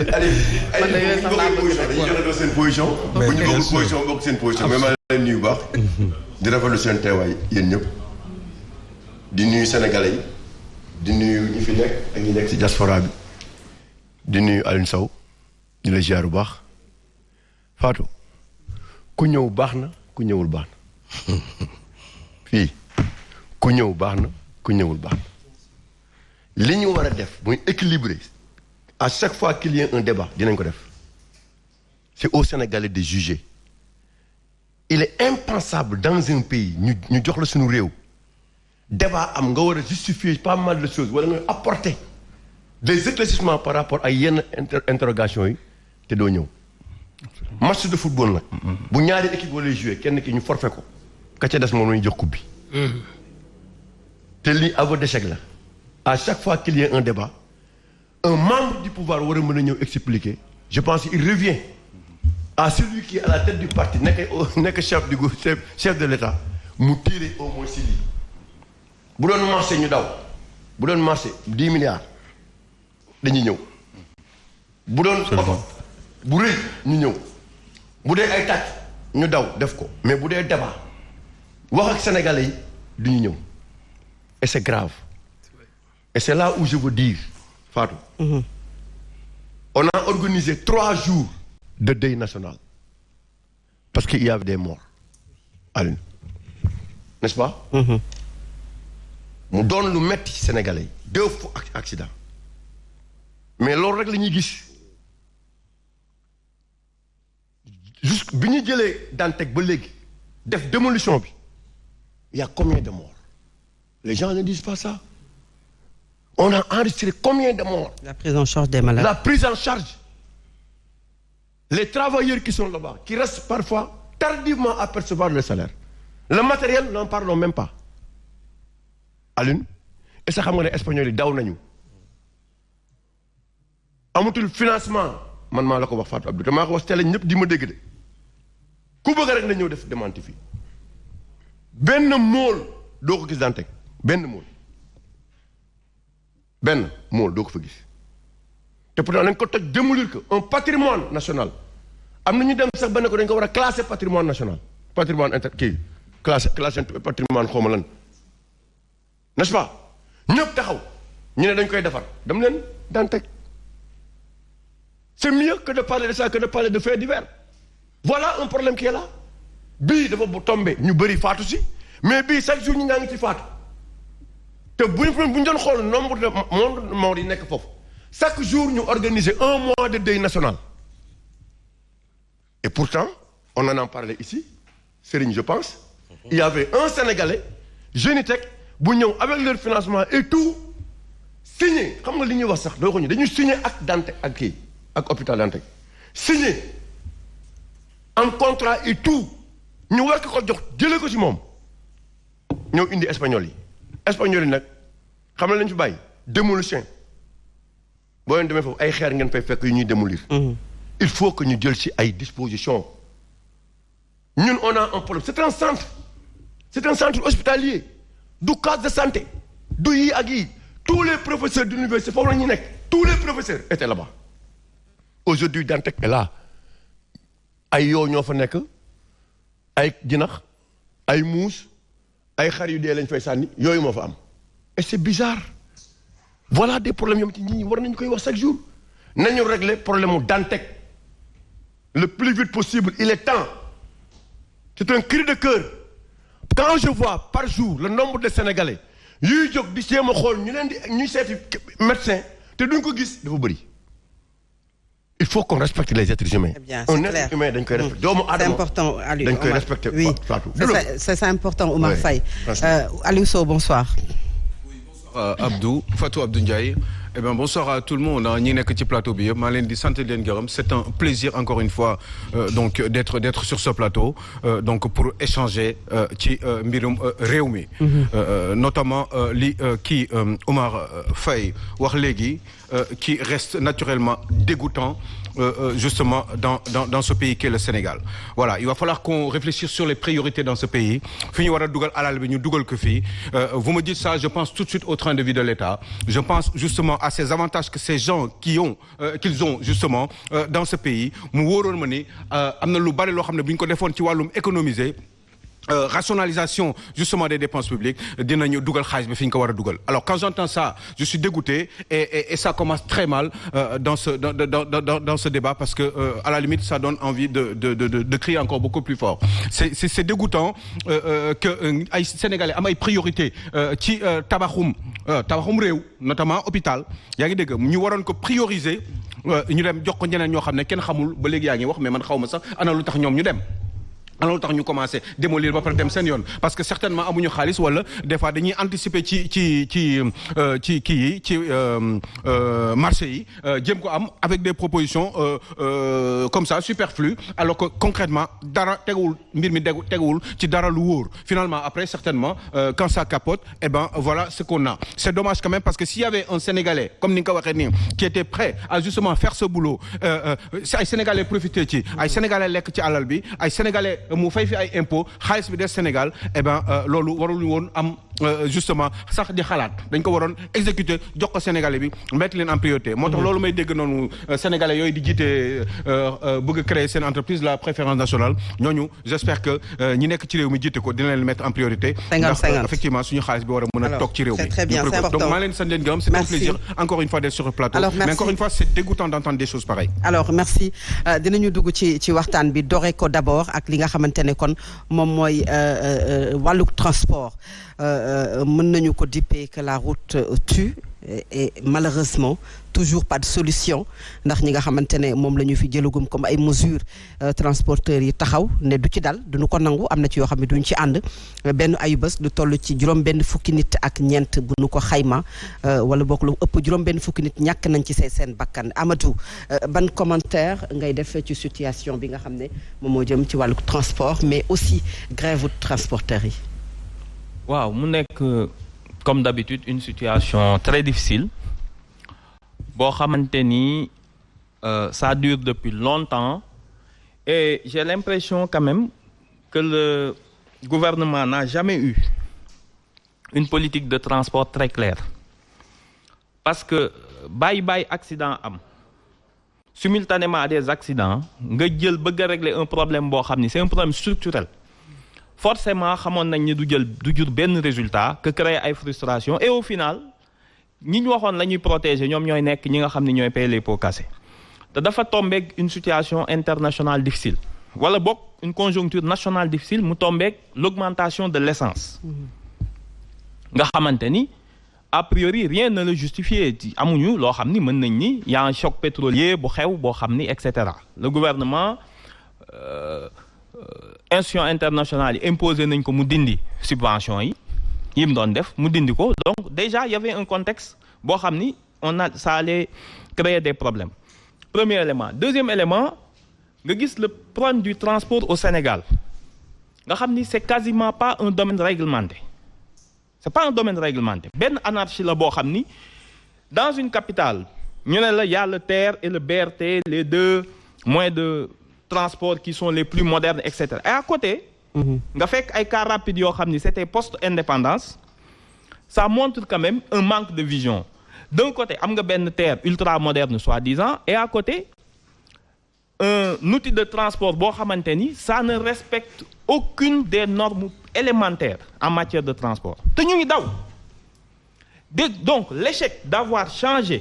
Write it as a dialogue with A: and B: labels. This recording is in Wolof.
A: allez bu ñu bokkee seen position. bu ñu bokkul position bokk seen position. mais maa leen nuyu bu baax. di rafetlu seen teewaay yéen ñëpp. di nuyu sénégalais yi. di nuyu ñi fi nekk ak ñi nekk ci diaspora bi. di nuyu Alioune Sow. di la ziar bu baax. Fatou. ku ñëw baax na ku ñëwul baax na. fii ku ñëw baax na ku ñëwul baax na. li ñu war a def muy équilibré. à chaque fois qu'il y a un débat dinañ ko def. c'est aux Sénégalais de juger. il est impensable dans un pays ñu jox la suñu réew. débat am nga war a justifier pas mal de choses wala nga apporter des éclaircissements par rapport ay yenn interrogations yi te doo ñëw. match de football nag. bu ñaari équipe wala jouer kenn ki ñu forfait ko. ka ca des moom la ñu jox coupe bi. te lii aveu d'échec la. à chaque fois qu'il y a un débat. un membre du pouvoir war a mën a ñëw expliquer. je pense qu'il revient à celui qui est à la tête du parti nekk chef de l'État mu tirer au moins si lii. bu doon marché ñu daw bu doon marché 10 milliards dañuy ñëw. bu doon oto bu rëy ñu ñëw. bu dee ay tàcc ñu daw def ko. mais bu dee débat wax ak sénégalais yi du ñu ñëw. et c'est grave. et c'est là où je veux dire Fatou. On a organisé 3 jours de deuil national. Parce qu'il y avait des morts. Aline. N'est-ce pas? mu doon lu metti Sénégalais yi 2 fois accident. mais loolu rek la ñuy gis. juste bi ñu jëlee Dantec ba léegi def démolition bi. il y a combien de morts? les gens ne disent pas ça. on a enregistré combien de morts?
B: La prise en charge des malades.
A: La prise en charge. Les travailleurs qui sont là-bas, qui restent parfois tardivement à percevoir le salaire. Le matériel, n'en parlons même pas. Alune, et ça, xam nga ne Espagnols yi daw nañu. amatul financement man maa la ko wax Fatou Abdou te maa ko wax télé ñëpp di ma dégg de. ku bëgg rek na ñëw def démenti fii. benn mool doo ko gis Dantec benn mool. benn mool doo ko fa gis te pourtant dañ ko toj démolir ko un patrimoine national am na ñu dem sax ba ne ko dañ ko war a classer patrimoine national patrimoine classé patrimoine xawma lan n'est-ce pas ñëpp taxaw ñu ne dañ koy defar dem leen Dantec c'est mieux que de parler de ça que de parler de faits divers voilà un problème qui est là bii dafa bu tombé ñu bëri faatu si mais bii chaque jour ñu ngaa ngi ci faatu te bu ñu doon xool nombre de morts yi nekk foofu chaque jour ñu organiser 1 mois de deuil national et pourtant on en a parlé ici Serigne je pense il y avait un Sénégalais Génitech bu ñëw avec leur financement et tout signé xam nga li ñuy wax sax doo ko ñu dañuy signé ak Dantec ak kii ak hôpital Dantec signé en contrat et tout ñu war ko jox jëlee ko ci moom ñëw indi espagnol yi. Espagnol yi nag xam na lañu fi bàyyi démolition boo leen demee foofu ay xeer ngeen fay fekk yu ñuy démolir. il faut que ñu jël ci ay dispositions. ñun on a un problème c'est un centre hospitalier du case de santé du yi ak yi tous les professeurs d'université foofu la ñuy nekk tous les professeurs étaient là-bas. aujourd'hui Dantec est là ay yoo ñoo fa nekk ay jinax ay muus. ay xar yu dee lañ fay sànni yooyu moo fa am et c'est bizarre voilà des problèmes yoo xam ne war nañu koy wax chaque jour nañu régler problème mu Dantec le plus vite possible il est temps c'est un cri de cœur quand je vois par jour le nombre de Sénégalais yuy jóg di jéem a xool ñu leen di ñuy seeti médecin te duñ ko gis dafa bëri il faut qu'on respecte les êtres humains. Un être humain dañ koy respecter doomu aadama.
B: C'est important Aliou
A: dañ koy respecter.
B: oui c'est important Oumar Faye. Aliou Sow bonsoir.
C: Oui bonsoir Fatou Abdou Ndiaye. Eh bien bonsoir à tout le monde ñi nekk ci plateau bi yëpp maa leen di sant leen gërëm c'est un plaisir encore une fois donc d'être sur ce plateau donc pour échanger ci mbirum réew mi. Notamment li kii Oumar Faye wax léegi qui reste naturellement dégoûtant justement dans ce pays qu'est le Sénégal. Voilà, il va falloir qu'on réfléchisse sur les priorités dans ce pays. Fi ñu war a dugal alal bi ñu dugal ko fii. Vous me dites ça, je pense tout de suite au train de vie de l'État. Je pense justement à ces avantages que ces gens qu'ils ont justement dans ce pays. Mu wóoroon ma ni am na lu bari loo xam ne bu ñu ko defoon ci wàllum économiser. Rationalisation justement des dépenses publiques dinañu dugal xaalis bi fi ñu ko war a dugal. Alors quand j'entends ça, je suis dégoûté et ça commence très mal dans ce débat parce que à la limite ça donne envie de crier encore beaucoup plus fort. C'est dégoûtant que ay Sénégalais am ay priorité ci tabaxum réew notamment hôpital yaa ngi dégg ñu waroon ko prioriser ñu dem jox ko ñeneen ñoo xam ne kenn xamul ba léegi yaa ngi wax mais man xaw ma sax ana lu tax ñoom ñu dem. alors tax ñu commencé démolir ba pare dem seen yoon parce que certainement amuñu xaalis wala des fois dañuy anticiper ci marché yi jéem ko am avec des propositions comme ça superflues alors que concrètement dara teguwul mbir mi teguwul ci dara lu wóor finalement après certainement quand ça capote eh ben voilà ce qu'on a. C'est dommage quand même parce que s'il y avait un Sénégalais comme ni nga ko waxee nii qui était prêt à justement faire ce boulot ay Sénégalais profiter ci ay Sénégalais lekk ci alal bi ay Sénégalais mu fay fi ay impôts xaalis bi des Sénégal eh ben loolu warul woon am justement sax di xalaat dañ ko waroon exécuter jox ko Sénégalais bi mettre leen en priorité. moo tax loolu may dégg noonu Sénégalais yooyu di jiite bëgg créer seen entreprise la préférence nationale ñooñu j'espère que ñi nekk ci réew mi jiite ko dina leen mettre en priorité. ndax effectivement suñu xaalis bi war a mën a toog ci réew mi.
B: c'est très bien, c'est important.
C: Donc maa leen sant leen gërëm c'est un plaisir encore une fois d'être sur le plateau.
B: Alors,
C: mais encore une fois c'est dégoûtant d'entendre des choses pareilles.
B: Alors merci dinañu dugg ci waxtaan bi doore ko d'abord ak li nga xamante ne kon moom mooy wàllu transport mën nañu ko dippee que la route tue et malheureusement toujours pas de solution ndax ñi nga xamante ne moom la ñu fi jëlagum comme ay mesures transporteurs yi taxaw ne du ci dal duñu ko nangu am na ci yoo xam ne duñ ci ànd benn ayubés lu toll ci juróom benn fukki nit ak ñeent bu nu ko xayma wala bokk lu ëpp juróom benn fukki nit ñàkk nañ ci seen bakkan. Amadou ban commentaire ngay def ci situation bi nga xam ne moom moo jëm ci wàllu transport mais aussi grève transporteurs yi.
D: waaw mu nekk comme d'habitude une situation très difficile boo xamante ni ça dure depuis longtemps et j'ai l'impression quand même que le gouvernement n'a jamais eu une politique de transport très claire parce que bàyyi accident am simultanément à des accidents nga jël bëgg a régler un problème boo xam ni c'est un problème structurel forcément xamoon nañ ni du jur benn résultat que créer ay frustration et au final ñi ñu waxoon la ñuy protéger ñoom ñooy nekk ñi nga xam ne ñooy payer les pots cassés te dafa tombeek une situation internationale difficile wala bokk une conjoncture nationale difficile mu tombeek l'augmentation de l'essence nga xamante ni a priori rien ne le justifie amuñu loo xam ni mën nañ ni y a un choc pétrolier bu xew boo xam ni et cetera le gouvernement institution internationale yi imposé nañ ko mu dindi subvention yi mu doon def mu dindi ko donc déjà il y avait un contexte boo xam ni ça allait créer des problèmes premier élément deuxième élément nga gis le problème du transport au Sénégal nga xam ni c'est quasiment pas un domaine réglementé c'est pas un domaine réglementé benn anarchie la boo xam ni dans une capitale ñu ne la y a le TER et le BRT les deux moyens de transport qui sont les plus modernes et cetera et à côté nga fekk ay cars rapides yoo xam ni c'était post-indépendance ça montre quand même un manque de vision d'un côté am nga benn TER ultra moderne soi-disant et à côté un outil de transport boo xamante ni ça ne respecte aucune des normes élémentaires en matière de transport te ñu ngi daw donc l'échec d'avoir changé